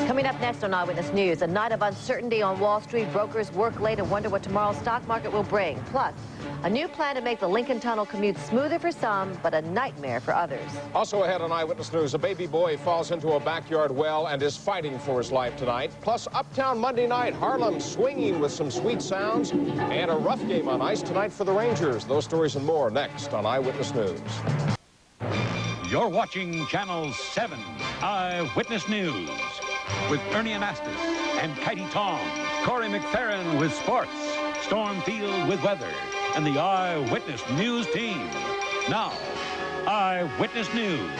Coming up next on Eyewitness News, a night of uncertainty on Wall Street. Brokers work late and wonder what tomorrow's stock market will bring. Plus, a new plan to make the Lincoln Tunnel commute smoother for some, but a nightmare for others. Also ahead on Eyewitness News, a baby boy falls into a backyard well and is fighting for his life tonight. Plus, Uptown Monday night, Harlem swinging with some sweet sounds, and a rough game on ice tonight for the Rangers. Those stories and more next on Eyewitness News. You're watching Channel 7 Eyewitness News with Ernie Anastas and Katie Tong, Corey McFerrin with sports, Storm Field with weather, and the Eyewitness News team. Now, Eyewitness News.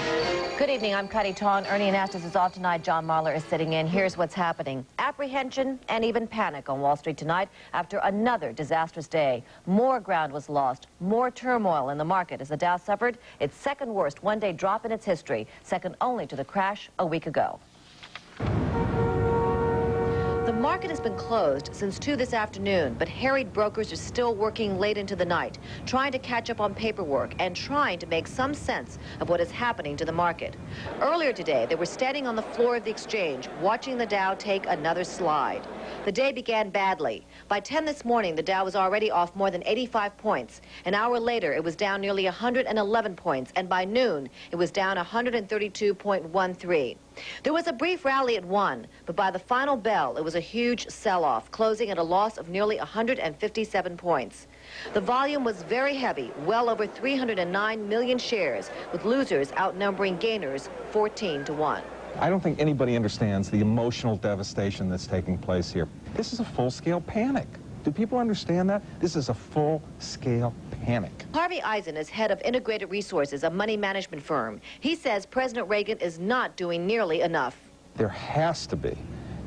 Good evening, I'm Katie Tong. Ernie Anastas is off tonight. John Marler is sitting in. Here's what's happening. Apprehension and even panic on Wall Street tonight after another disastrous day. More ground was lost, more turmoil in the market as the Dow suffered its second worst one-day drop in its history, second only to the crash a week ago. The market has been closed since 2 this afternoon, but harried brokers are still working late into the night, trying to catch up on paperwork and trying to make some sense of what is happening to the market. Earlier today, they were standing on the floor of the exchange, watching the Dow take another slide. The day began badly. By 10 this morning, the Dow was already off more than 85 points. An hour later, it was down nearly 111 points, and by noon, it was down 132.13. There was a brief rally at 1, but by the final bell, it was a huge sell-off, closing at a loss of nearly 157 points. The volume was very heavy, well over 309 million shares, with losers outnumbering gainers 14-1. I don't think anybody understands the emotional devastation that's taking place here. This is a full-scale panic. Do people understand that? This is a full-scale panic. Harvey Eisen is head of Integrated Resources, a money management firm. He says President Reagan is not doing nearly enough. There has to be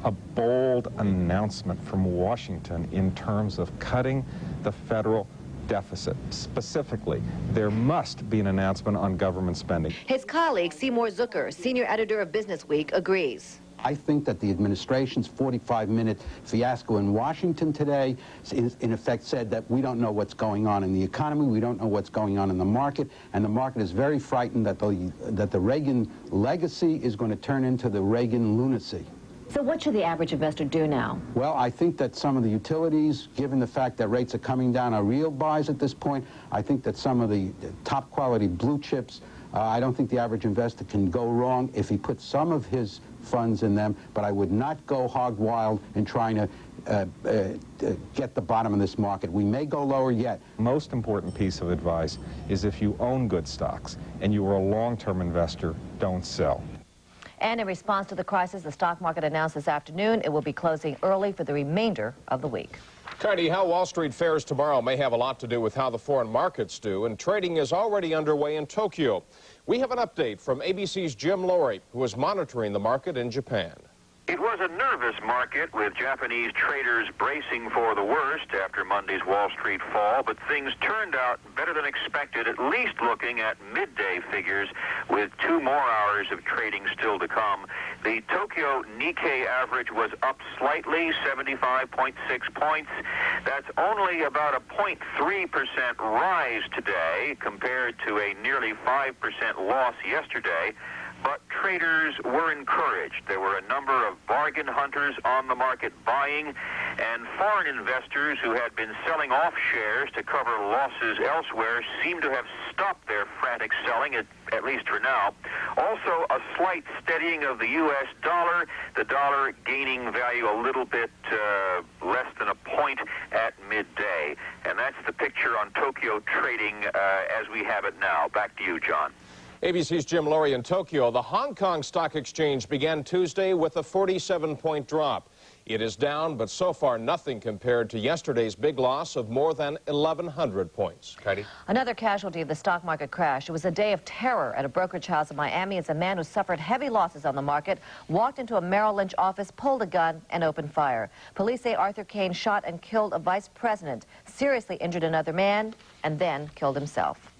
a bold announcement from Washington in terms of cutting the federal deficit. Specifically, there must be an announcement on government spending. His colleague, Seymour Zucker, senior editor of Business Week, agrees. I think that the administration's 45-minute fiasco in Washington today, in effect, said that we don't know what's going on in the economy, we don't know what's going on in the market, and the market is very frightened that the Reagan legacy is going to turn into the Reagan lunacy. So what should the average investor do now? Well, I think that some of the utilities, given the fact that rates are coming down, are real buys at this point. I think that some of the top quality blue chips, I don't think the average investor can go wrong if he puts some of his funds in them, but I would not go hog wild in trying to get the bottom of this market. We may go lower yet. Most important piece of advice is if you own good stocks and you are a long-term investor, don't sell. And in response to the crisis, the stock market announced this afternoon it will be closing early for the remainder of the week. Katie, how Wall Street fares tomorrow may have a lot to do with how the foreign markets do, and trading is already underway in Tokyo. We have an update from ABC's Jim Lowry, who is monitoring the market in Japan. It was a nervous market with Japanese traders bracing for the worst after Monday's Wall Street fall, but things turned out better than expected, at least looking at midday figures with 2 more hours of trading still to come. The Tokyo Nikkei average was up slightly, 75.6 points. That's only about a 0.3% rise today compared to a nearly 5% loss yesterday. But traders were encouraged. There were a number of bargain hunters on the market buying, and foreign investors who had been selling off shares to cover losses elsewhere seem to have stopped their frantic selling, at least for now. Also, a slight steadying of the U.S. dollar, the dollar gaining value a little bit less than a point at midday. And that's the picture on Tokyo trading as we have it now. Back to you, John. ABC's Jim Lowry in Tokyo. The Hong Kong Stock Exchange began Tuesday with a 47-point drop. It is down, but so far nothing compared to yesterday's big loss of more than 1,100 points. Katie? Another casualty of the stock market crash. It was a day of terror at a brokerage house in Miami as a man who suffered heavy losses on the market walked into a Merrill Lynch office, pulled a gun, and opened fire. Police say Arthur Kane shot and killed a vice president, seriously injured another man, and then killed himself.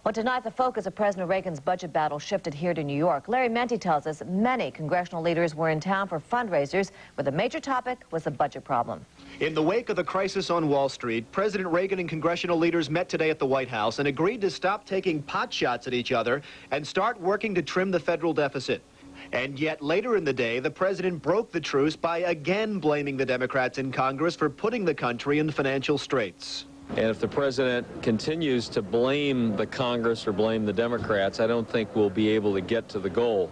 Well, tonight, the focus of President Reagan's budget battle shifted here to New York. Larry Menti tells us many congressional leaders were in town for fundraisers, where the major topic was the budget problem. In the wake of the crisis on Wall Street, President Reagan and congressional leaders met today at the White House and agreed to stop taking pot shots at each other and start working to trim the federal deficit. And yet later in the day, the president broke the truce by again blaming the Democrats in Congress for putting the country in financial straits. And if the president continues to blame the Congress or blame the Democrats, I don't think we'll be able to get to the goal.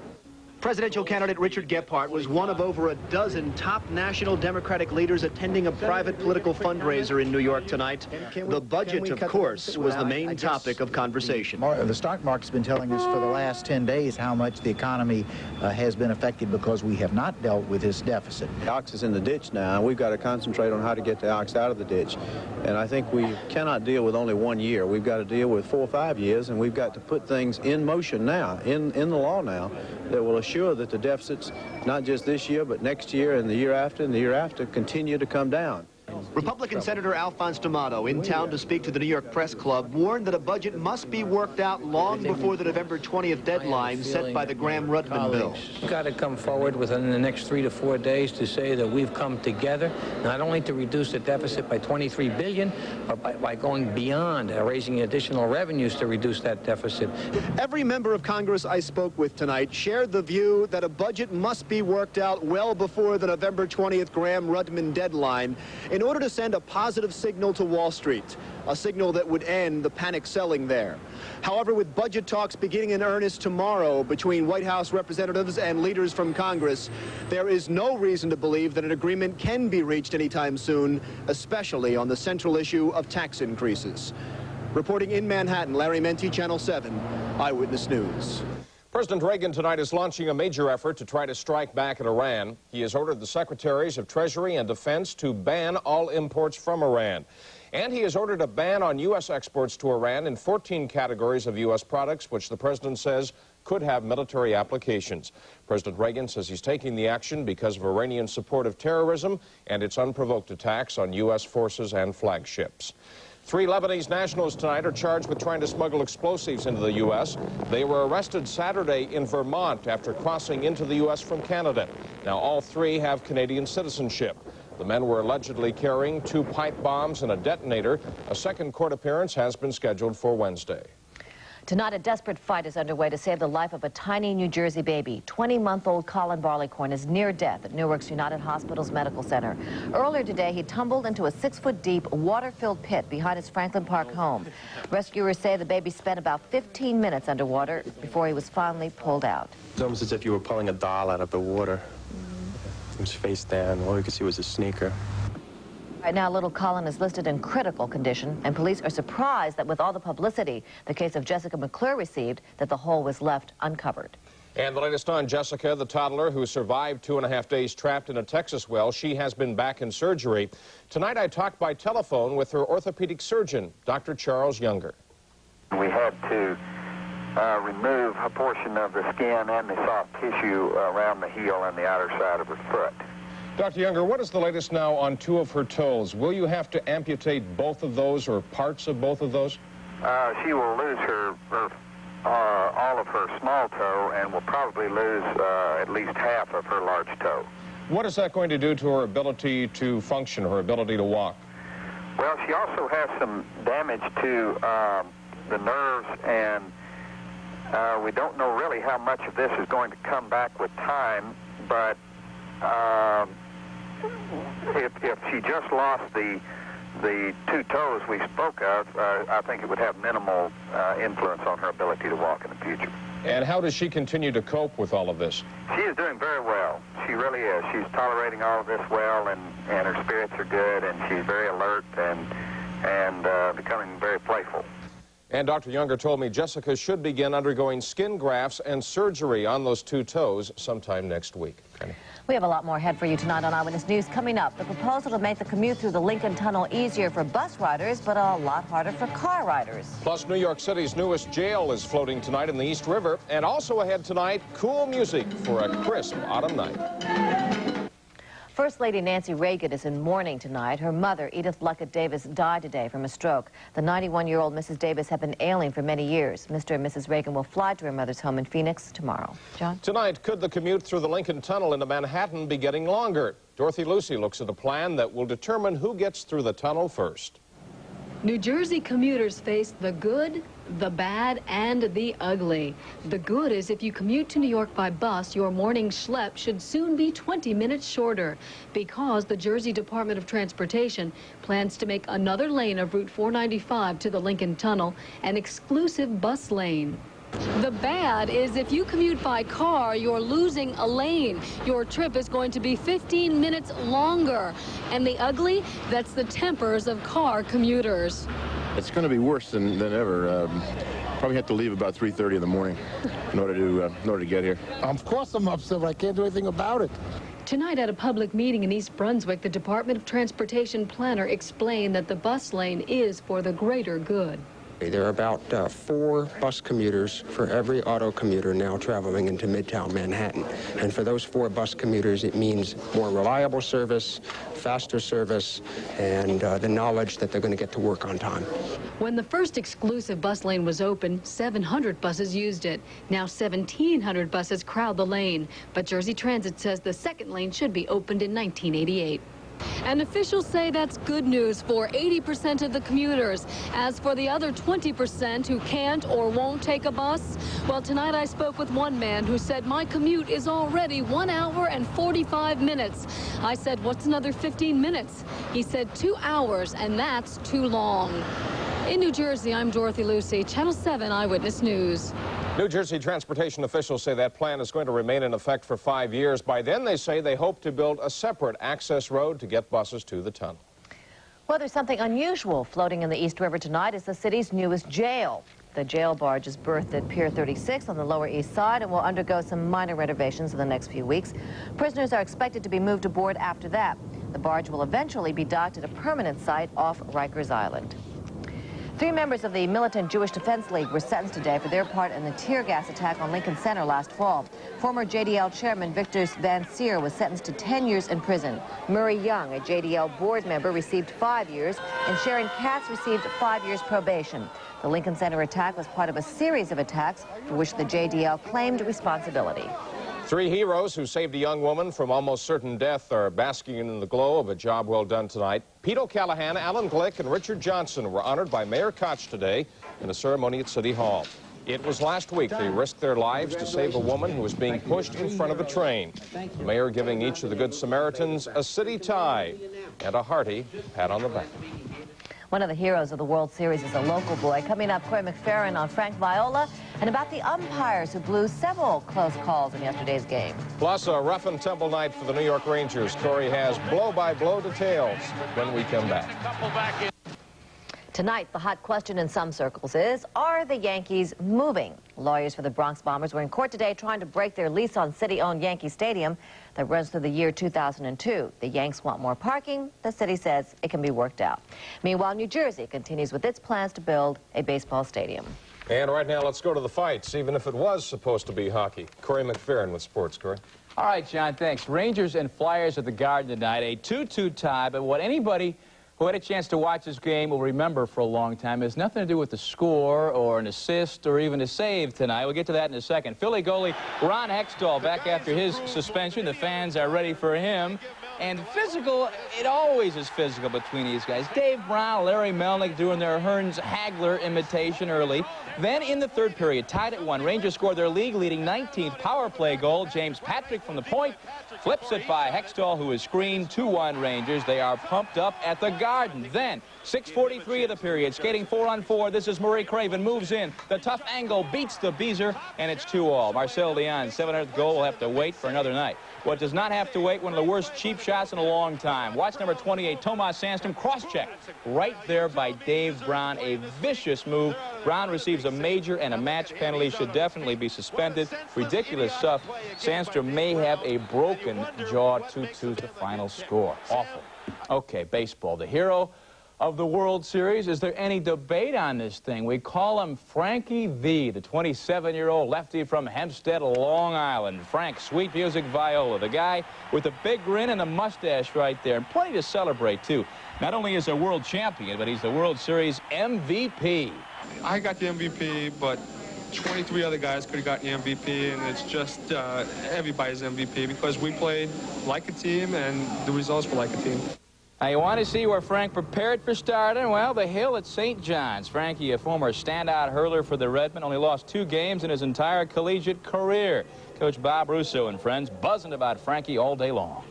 Presidential candidate Richard Gephardt was one of over a dozen top national Democratic leaders attending a private political fundraiser in New York tonight. The budget, of course, was the main topic of conversation. The stock market's been telling us for the last 10 days how much the economy has been affected because we have not dealt with this deficit. The ox is in the ditch now, and we've got to concentrate on how to get the ox out of the ditch. And I think we cannot deal with only 1 year. We've got to deal with 4 or 5 years, and we've got to put things in motion now, in the law now, that will assure that the deficits, not just this year, but next year and the year after, continue to come down. Republican Senator Alphonse D'Amato, in town to speak to the New York Press Club, warned that a budget must be worked out long before the November 20th deadline set by the Gramm-Rudman bill. We've got to come forward within the next 3 to 4 days to say that we've come together, not only to reduce the deficit by $23 billion, but by going beyond, raising additional revenues to reduce that deficit. Every member of Congress I spoke with tonight shared the view that a budget must be worked out well before the November 20th Gramm-Rudman deadline in order to send a positive signal to Wall Street, a signal that would end the panic selling there. However, with budget talks beginning in earnest tomorrow between White House representatives and leaders from Congress, there is no reason to believe that an agreement can be reached anytime soon, especially on the central issue of tax increases. Reporting in Manhattan, Larry Menti, Channel 7, Eyewitness News. President Reagan tonight is launching a major effort to try to strike back at Iran. He has ordered the Secretaries of Treasury and Defense to ban all imports from Iran. And he has ordered a ban on U.S. exports to Iran in 14 categories of U.S. products, which the president says could have military applications. President Reagan says he's taking the action because of Iranian support of terrorism and its unprovoked attacks on U.S. forces and flagships. 3 Lebanese nationals tonight are charged with trying to smuggle explosives into the U.S. They were arrested Saturday in Vermont after crossing into the U.S. from Canada. Now, all 3 have Canadian citizenship. The men were allegedly carrying 2 pipe bombs and a detonator. A second court appearance has been scheduled for Wednesday. Tonight, a desperate fight is underway to save the life of a tiny New Jersey baby. 20-month-old Colin Barleycorn is near death at Newark's United Hospitals Medical Center. Earlier today, he tumbled into a 6-foot-deep, water-filled pit behind his Franklin Park home. Rescuers say the baby spent about 15 minutes underwater before he was finally pulled out. It's almost as if you were pulling a doll out of the water. He was face down. All you could see was a sneaker. Right now, little Colin is listed in critical condition, and police are surprised that with all the publicity the case of Jessica McClure received, that the hole was left uncovered. And the latest on Jessica, the toddler who survived 2.5 days trapped in a Texas well. She has been back in surgery. Tonight, I talked by telephone with her orthopedic surgeon, Dr. Charles Younger. We had to remove a portion of the skin and the soft tissue around the heel and the outer side of her foot. Dr. Younger, what is the latest now on 2 of her toes? Will you have to amputate both of those or parts of both of those? She will lose all of her small toe and will probably lose at least half of her large toe. What is that going to do to her ability to function, her ability to walk? Well, she also has some damage to the nerves, and we don't know really how much of this is going to come back with time, but if she just lost the 2 toes we spoke of, I think it would have minimal influence on her ability to walk in the future. And how does she continue to cope with all of this? She is doing very well. She really is. She's tolerating all of this well, and her spirits are good, and she's very alert and becoming very playful. And Dr. Younger told me Jessica should begin undergoing skin grafts and surgery on those 2 toes sometime next week. Okay. We have a lot more ahead for you tonight on Eyewitness News. Coming up, the proposal to make the commute through the Lincoln Tunnel easier for bus riders, but a lot harder for car riders. Plus, New York City's newest jail is floating tonight in the East River. And also ahead tonight, cool music for a crisp autumn night. First Lady Nancy Reagan is in mourning tonight. Her mother, Edith Luckett Davis, died today from a stroke. The 91-year-old Mrs. Davis had been ailing for many years. Mr. and Mrs. Reagan will fly to her mother's home in Phoenix tomorrow. John? Tonight, could the commute through the Lincoln Tunnel into Manhattan be getting longer? Dorothy Lucy looks at a plan that will determine who gets through the tunnel first. New Jersey commuters face the good, the bad, and the ugly. The good is if you commute to New York by bus, your morning schlep should soon be 20 minutes shorter because the Jersey Department of Transportation plans to make another lane of Route 495 to the Lincoln Tunnel an exclusive bus lane. The bad is if you commute by car, you're losing a lane. Your trip is going to be 15 minutes longer. And the ugly, that's the tempers of car commuters. It's going to be worse than ever. Probably have to leave about 3:30 in the morning in order to get here. Of course I'm upset, but I can't do anything about it. Tonight at a public meeting in East Brunswick, the Department of Transportation planner explained that the bus lane is for the greater good. There are about 4 bus commuters for every auto commuter now traveling into Midtown Manhattan. And for those 4 bus commuters, it means more reliable service, faster service, and the knowledge that they're going to get to work on time. When the first exclusive bus lane was open, 700 buses used it. Now 1,700 buses crowd the lane. But Jersey Transit says the second lane should be opened in 1988. And officials say that's good news for 80% of the commuters. As for the other 20% who can't or won't take a bus, well, tonight I spoke with one man who said, my commute is already 1 hour and 45 minutes. I said, what's another 15 minutes? He said 2 hours, and that's too long. In New Jersey, I'm Dorothy Lucy, Channel 7 Eyewitness News. New Jersey transportation officials say that plan is going to remain in effect for 5 years. By then, they say they hope to build a separate access road to get buses to the tunnel. Well, there's something unusual floating in the East River tonight. It's the city's newest jail. The jail barge is berthed at Pier 36 on the Lower East Side and will undergo some minor renovations in the next few weeks. Prisoners are expected to be moved aboard after that. The barge will eventually be docked at a permanent site off Rikers Island. 3 members of the Militant Jewish Defense League were sentenced today for their part in the tear gas attack on Lincoln Center last fall. Former JDL chairman Victor Van Seer was sentenced to 10 years in prison. Murray Young, a JDL board member, received 5 years, and Sharon Katz received 5 years probation. The Lincoln Center attack was part of a series of attacks for which the JDL claimed responsibility. 3 heroes who saved a young woman from almost certain death are basking in the glow of a job well done tonight. Pete O'Callahan, Alan Glick, and Richard Johnson were honored by Mayor Koch today in a ceremony at City Hall. It was last week they risked their lives to save a woman who was being pushed in front of a train. The mayor giving each of the Good Samaritans a city tie and a hearty pat on the back. One of the heroes of the World Series is a local boy. Coming up, Corey McFerrin on Frank Viola and about the umpires who blew several close calls in yesterday's game. Plus, a rough and tumble night for the New York Rangers. Corey has blow-by-blow details when we come back. Tonight, the hot question in some circles is, are the Yankees moving? Lawyers for the Bronx Bombers were in court today trying to break their lease on city-owned Yankee Stadium that runs through the year 2002. The Yanks want more parking. The city says it can be worked out. Meanwhile, New Jersey continues with its plans to build a baseball stadium. And right now, let's go to the fights, even if it was supposed to be hockey. Corey McFerrin with sports. Corey. All right, John, thanks. Rangers and Flyers at the Garden tonight, a 2-2 tie, but what anybody who had a chance to watch this game will remember for a long time has nothing to do with the score or an assist or even a save tonight. We'll get to that in a second. Philly goalie Ron Hextall back after his suspension. The fans are ready for him. And physical, it always is physical between these guys. Dave Brown, Larry Melnick doing their Hearns-Hagler imitation early. Then in the third period, tied at 1, Rangers scored their league-leading 19th power play goal. James Patrick from the point flips it by Hextall, who is screened. 2-1 Rangers. They are pumped up at the Garden. Then 6:43 of the period, skating 4-on-4. This is Murray Craven, moves in. The tough angle beats the Beezer, and it's 2-2. Marcel Leon's 700th goal will have to wait for another night. What does not have to wait, one of the worst cheap shots in a long time. Watch number 28, Tomas Sandstrom, cross-check right there by Dave Brown. A vicious move. Brown receives a major and a match penalty, should definitely be suspended. Ridiculous stuff. Sandstrom may have a broken jaw. 2-2 the final score. Awful. Okay, baseball. The hero of the World Series. Is there any debate on this thing? We call him Frankie V, the 27-year-old lefty from Hempstead, Long Island. Frank, sweet music viola, the guy with the big grin and the mustache right there, and plenty to celebrate, too. Not only is he a world champion, but he's the World Series MVP. I got the MVP, but 23 other guys could have gotten the MVP, and it's just everybody's MVP because we played like a team, and the results were like a team. Now, you want to see where Frank prepared for starting? Well, the hill at St. John's. Frankie, a former standout hurler for the Redmen, only lost 2 games in his entire collegiate career. Coach Bob Russo and friends buzzing about Frankie all day long.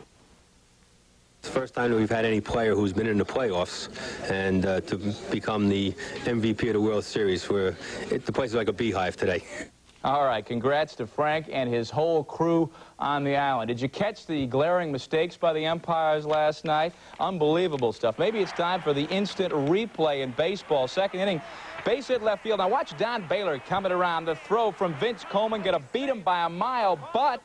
It's the first time that we've had any player who's been in the playoffs and to become the MVP of the World Series, where the place is like a beehive today. All right, congrats to Frank and his whole crew on the island. Did you catch the glaring mistakes by the umpires last night? Unbelievable stuff. Maybe it's time for the instant replay in baseball. Second inning, base hit left field. Now watch Don Baylor coming around. The throw from Vince Coleman, going to beat him by a mile, but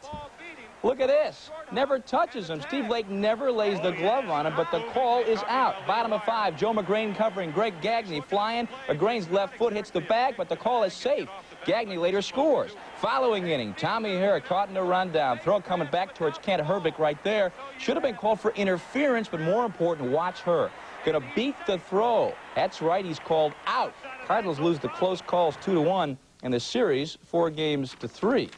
look at this. Never touches him. Steve Lake never lays the glove on him, but the call is out. Bottom of 5, Joe McGrain covering. Greg Gagne flying. McGrain's left foot hits the bag, but the call is safe. Gagne later scores. Following inning, Tommy Herrick caught in a rundown. Throw coming back towards Kent Herbeck right there. Should have been called for interference, but more important, watch her. Going to beat the throw. That's right, he's called out. Cardinals lose the close calls 2-1 in the series, 4-3.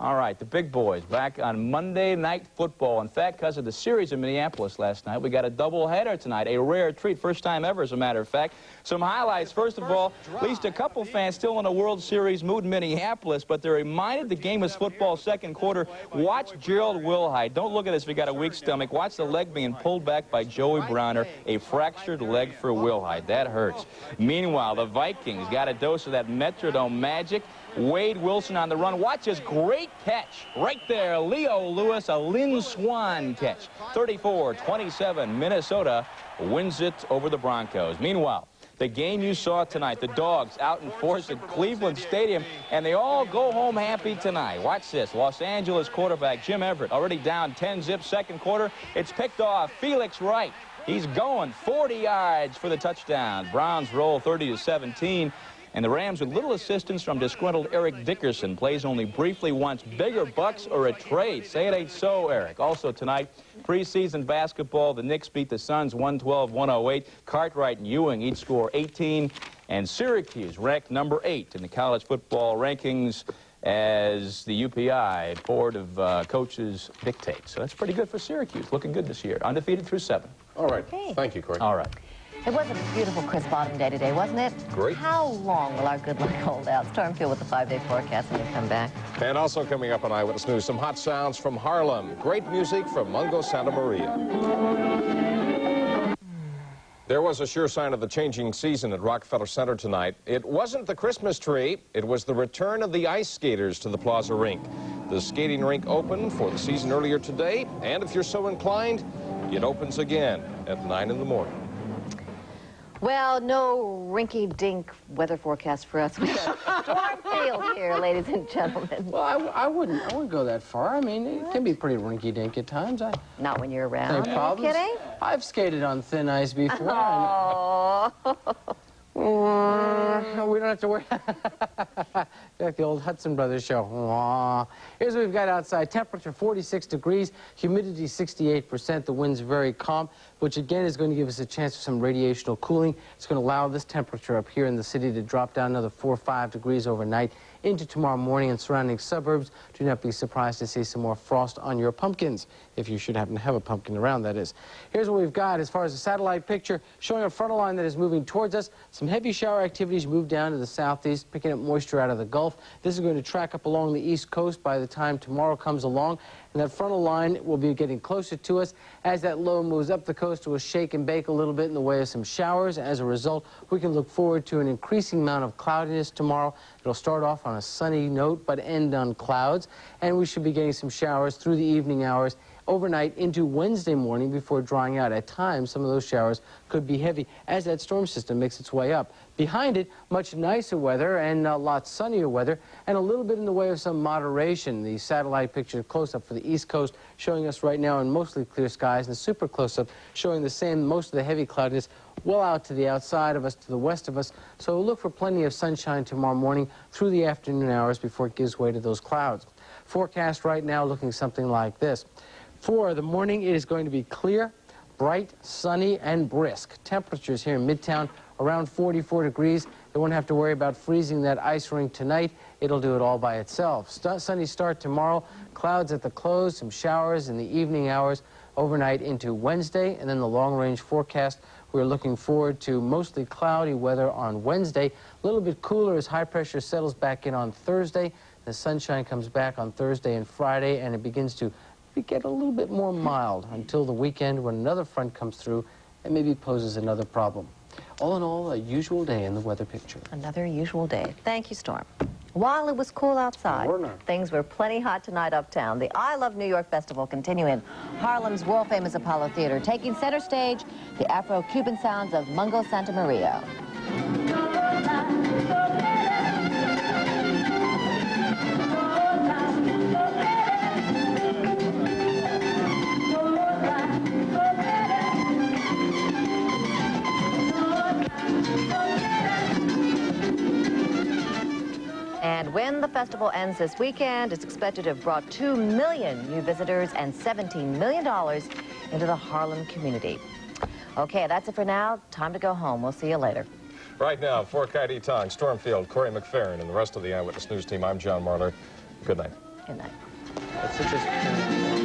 All right, the big boys back on Monday Night Football. In fact, because of the series in Minneapolis last night, we got a doubleheader tonight, a rare treat, first time ever, as a matter of fact. Some highlights. First of all, at least a couple fans still in a World Series mood in Minneapolis, but they're reminded the game is football second quarter. Watch Gerald Wilhite. Don't look at this if you got a weak stomach. Watch the leg being pulled back by Joey Browner, a fractured leg for Wilhite. That hurts. Meanwhile, the Vikings got a dose of that Metrodome magic. Wade Wilson on the run. Watch his great catch right there. Leo Lewis, a Lynn Swan catch. 34-27. Minnesota wins it over the Broncos. Meanwhile, the game you saw tonight, the Dogs out in force at Cleveland Stadium, and they all go home happy tonight. Watch this. Los Angeles quarterback Jim Everett already down 10-zip second quarter. It's picked off. Felix Wright. He's going 40 yards for the touchdown. Browns roll 30-17. And the Rams, with little assistance from disgruntled Eric Dickerson, plays only briefly once. Bigger bucks or a trade? Say it ain't so, Eric. Also tonight, preseason basketball, the Knicks beat the Suns 112-108. Cartwright and Ewing each score 18. And Syracuse ranked number 8 in the college football rankings as the UPI Board of Coaches dictates. So that's pretty good for Syracuse. Looking good this year. Undefeated through 7. All right. Okay. Thank you, Corey. All right. It was a beautiful, crisp autumn day today, wasn't it? Great. How long will our good luck hold out? Storm Field with the 5-day forecast when we come back. And also coming up on Eyewitness News, some hot sounds from Harlem. Great music from Mungo Santa Maria. There was a sure sign of the changing season at Rockefeller Center tonight. It wasn't the Christmas tree. It was the return of the ice skaters to the Plaza Rink. The skating rink opened for the season earlier today, and if you're so inclined, it opens again at 9 in the morning. Well, no rinky-dink weather forecast for us. We have Storm Field here, ladies and gentlemen. Well, I wouldn't go that far. I mean, it can be pretty rinky-dink at times. Not when you're around. Are you kidding? I've skated on thin ice before. Oh. We don't have to worry. Like the old Hudson Brothers show. Aww. Here's what we've got outside. Temperature 46 degrees, humidity 68%. The wind's very calm, which again is going to give us a chance for some radiational cooling. It's going to allow this temperature up here in the city to drop down another 4 or 5 degrees overnight into tomorrow morning and surrounding suburbs. Do not be surprised to see some more frost on your pumpkins, if you should happen to have a pumpkin around, that is. Here's what we've got as far as a satellite picture showing a frontal line that is moving towards us. Some heavy shower activities move down to the southeast, picking up moisture out of the Gulf. This is going to track up along the east coast by the time tomorrow comes along. And that frontal line will be getting closer to us. As that low moves up the coast, it will shake and bake a little bit in the way of some showers. As a result, we can look forward to an increasing amount of cloudiness tomorrow. It'll start off on a sunny note, but end on clouds. And we should be getting some showers through the evening hours overnight into Wednesday morning before drying out. At times, some of those showers could be heavy as that storm system makes its way up. Behind it, much nicer weather and a lot sunnier weather, and a little bit in the way of some moderation. The satellite picture close-up for the East Coast showing us right now in mostly clear skies, and the super close-up showing the same, most of the heavy cloudiness well out to the outside of us, to the west of us. So we'll look for plenty of sunshine tomorrow morning through the afternoon hours before it gives way to those clouds. Forecast right now looking something like this. For the morning, it is going to be clear, bright, sunny, and brisk. Temperatures here in Midtown around 44 degrees. They won't have to worry about freezing that ice rink tonight. It'll do it all by itself. Sunny start tomorrow. Clouds at the close, some showers in the evening hours. overnight into Wednesday. And then the long-range forecast, we're looking forward to mostly cloudy weather on Wednesday. A little bit cooler as high pressure settles back in on Thursday. The sunshine comes back on Thursday and Friday, and it begins to get a little bit more mild until the weekend when another front comes through and maybe poses another problem. All in all, a usual day in the weather picture. Another usual day. Thank you, Storm. While it was cool outside, things were plenty hot tonight uptown. The I Love New York Festival continue in Harlem's world-famous Apollo Theater. Taking center stage, the Afro-Cuban sounds of Mungo Santa Maria. And when the festival ends this weekend, it's expected to have brought 2 million new visitors and $17 million into the Harlem community. Okay, that's it for now. Time to go home. We'll see you later. Right now, for Katie Tong, Stormfield, Corey McFerrin, and the rest of the Eyewitness News team, I'm John Marler. Good night. Good night. That's